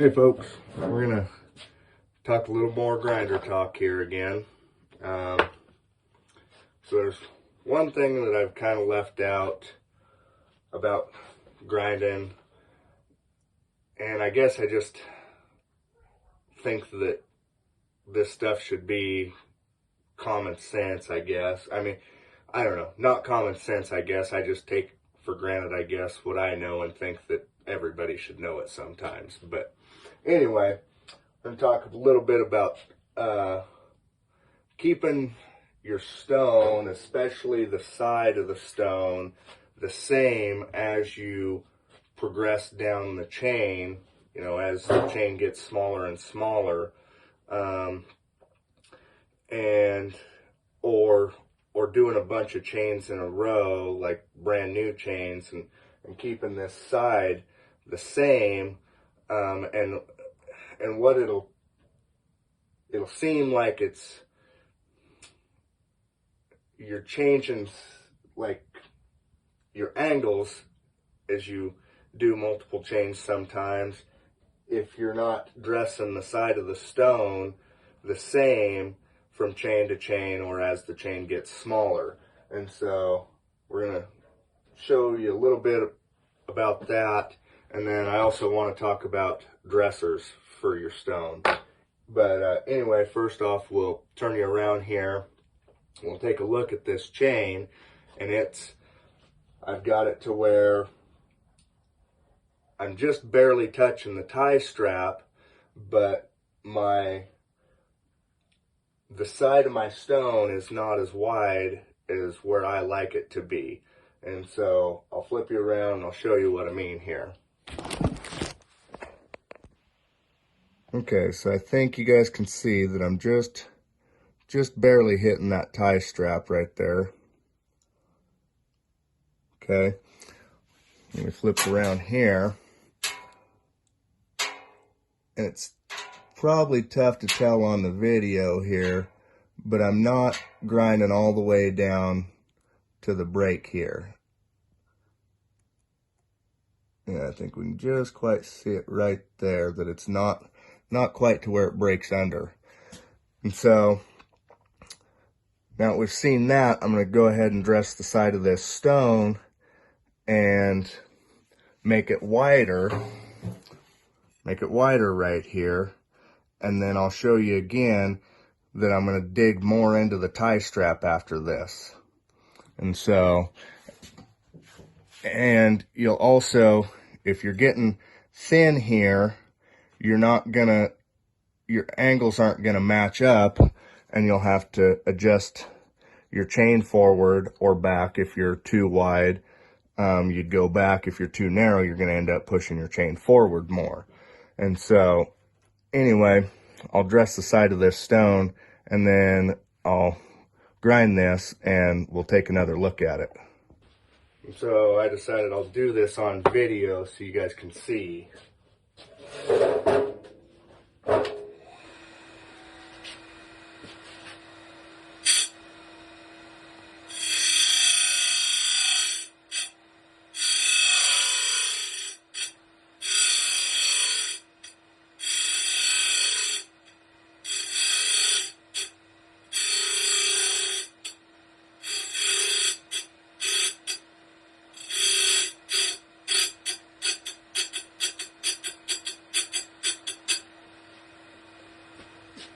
Hey folks, we're gonna talk a little more grinder talk here again. So there's one thing that I've kind of left out about grinding, and I guess I just think that this stuff should be common sense, I guess. I mean, I don't know, not common sense, I guess. I just take for granted, I guess, what I know and think that everybody should know it sometimes. But anyway, I'm going to talk a little bit about keeping your stone, especially the side of the stone, the same as you progress down the chain, you know, as the chain gets smaller and smaller, and or doing a bunch of chains in a row, like brand new chains, and keeping this side the same, and what it'll seem like you're changing like your angles as you do multiple chains sometimes if you're not dressing the side of the stone the same from chain to chain or as the chain gets smaller. And so we're going to show you a little bit about that, and then I also want to talk about dressers for your stone. But anyway, first off, we'll turn you around here. We'll take a look at this chain, and I've got it to where I'm just barely touching the tie strap, but the side of my stone is not as wide as where I like it to be. And so I'll flip you around and I'll show you what I mean here. Okay, so I think you guys can see that I'm just barely hitting that tie strap right there. Okay, let me flip around here. And it's probably tough to tell on the video here, but I'm not grinding all the way down to the break here. Yeah, I think we can just quite see it right there, that it's not quite to where it breaks under. And so now that we've seen that, I'm going to go ahead and dress the side of this stone and make it wider right here. And then I'll show you again that I'm going to dig more into the tie strap after this. And so, and you'll also, if you're getting thin here, your angles aren't going to match up, and you'll have to adjust your chain forward or back. If you're too wide, you'd go back. If you're too narrow, you're going to end up pushing your chain forward more. And so anyway, I'll dress the side of this stone, and then I'll grind this, and we'll take another look at it. So I decided I'll do this on video so you guys can see.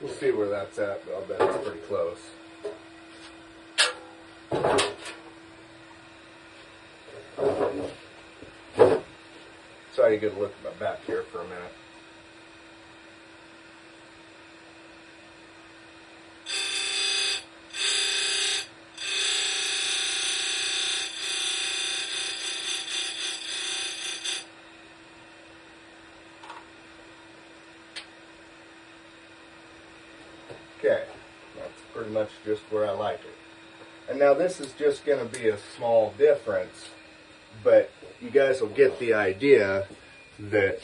We'll see where that's at, but I'll bet it's pretty close. Sorry, you get a look at my back here for a minute. Okay, that's pretty much just where I like it. And now this is just going to be a small difference, but you guys will get the idea that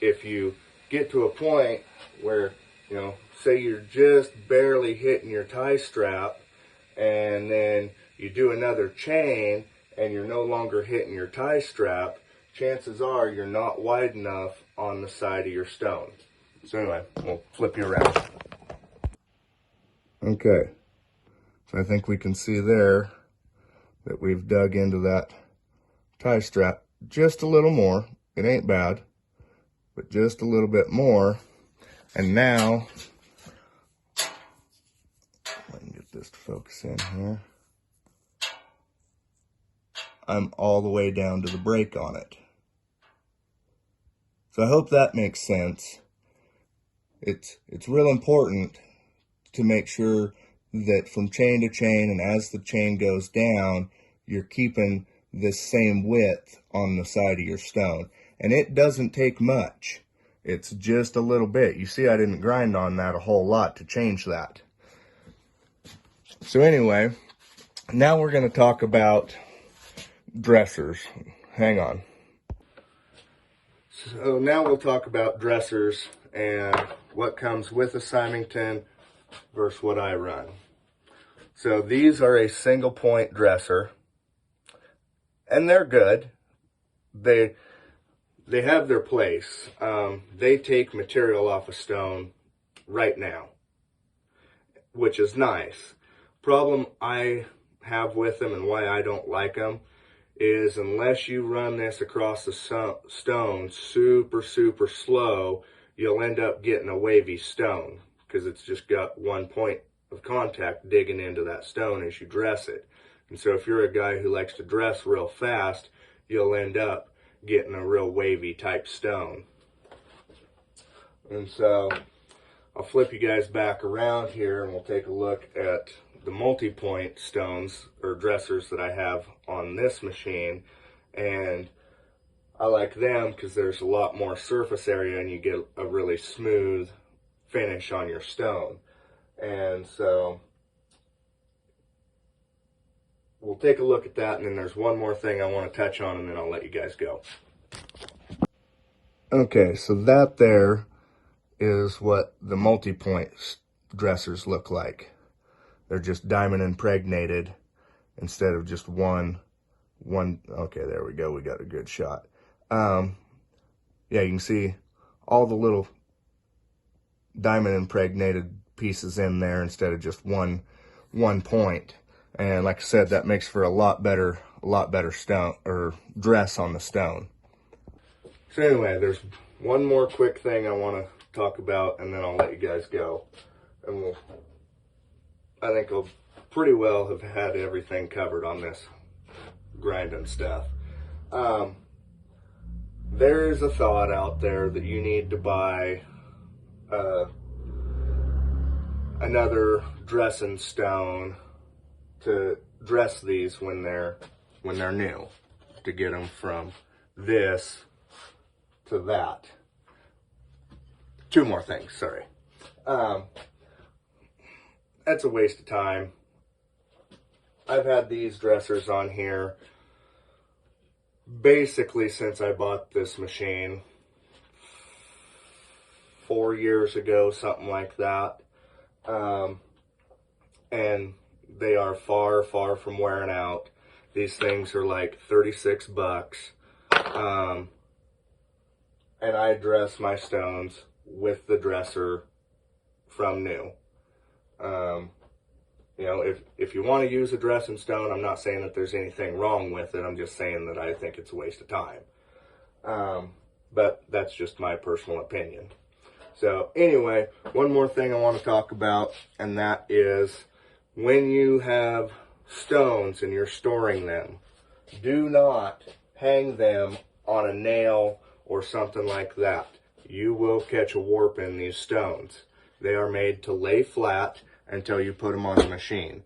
if you get to a point where, you know, say you're just barely hitting your tie strap, and then you do another chain and you're no longer hitting your tie strap, chances are you're not wide enough on the side of your stone. So anyway, we'll flip you around. Okay, so I think we can see there that we've dug into that tie strap just a little more. It ain't bad, but just a little bit more. And now, I can get this to focus in here. I'm all the way down to the brake on it. So I hope that makes sense. It's real important to make sure that from chain to chain, and as the chain goes down, you're keeping this same width on the side of your stone. And it doesn't take much. It's just a little bit. You see, I didn't grind on that a whole lot to change that. So anyway, now we're going to talk about dressers. Hang on. So now we'll talk about dressers and what comes with a Symington versus what I run. So these are a single point dresser, and they're good. They have their place. They take material off a stone right now, which is nice. Problem I have with them and why I don't like them is unless you run this across the stone super slow, you'll end up getting a wavy stone because it's just got one point of contact digging into that stone as you dress it. And so if you're a guy who likes to dress real fast, you'll end up getting a real wavy type stone. And so I'll flip you guys back around here and we'll take a look at the multi-point stones or dressers that I have on this machine. And I like them because there's a lot more surface area and you get a really smooth finish on your stone. And so we'll take a look at that, and then there's one more thing I want to touch on, and then I'll let you guys go. Okay, so that there is what the multi-point dressers look like. They're just diamond impregnated instead of just one. Okay, there we go. We got a good shot. Yeah, you can see all the little diamond impregnated pieces in there instead of just one point. And like I said, that makes for a lot better stone or dress on the stone. So anyway, there's one more quick thing I want to talk about, and then I'll let you guys go. And I think I'll pretty well have had everything covered on this grinding stuff. There is a thought out there that you need to buy another dressing stone to dress these when they're new, to get them from this to that. Two more things, sorry. That's a waste of time. I've had these dressers on here basically since I bought this machine 4 years ago, something like that. And they are far from wearing out. These things are like 36 bucks. And I dress my stones with the dresser from new. You know, if you want to use a dressing stone, I'm not saying that there's anything wrong with it. I'm just saying that I think it's a waste of time. But that's just my personal opinion. So anyway, one more thing I want to talk about, and that is when you have stones and you're storing them, do not hang them on a nail or something like that. You will catch a warp in these stones. They are made to lay flat until you put them on the machine.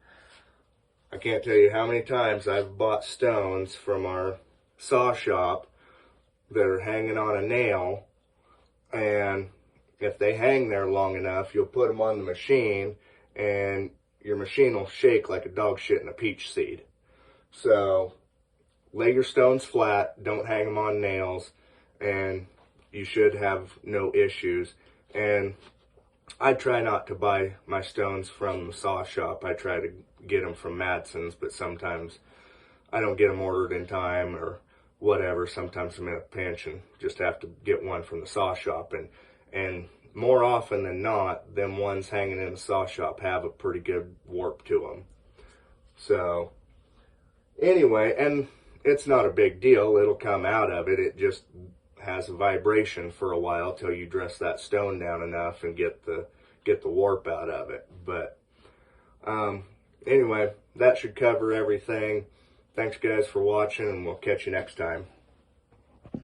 I can't tell you how many times I've bought stones from our saw shop that are hanging on a nail, and if they hang there long enough, you'll put them on the machine and your machine will shake like a dog shit in a peach seed. So lay your stones flat, don't hang them on nails, and you should have no issues. And I try not to buy my stones from the saw shop. I try to get them from Madsen's, but sometimes I don't get them ordered in time, or whatever. Sometimes I'm in a pinch and just have to get one from the saw shop, and more often than not, them ones hanging in the saw shop have a pretty good warp to them. So anyway, and it's not a big deal. It'll come out of it. It just has a vibration for a while till you dress that stone down enough and get the warp out of it. But anyway, that should cover everything. Thanks guys for watching, and we'll catch you next time.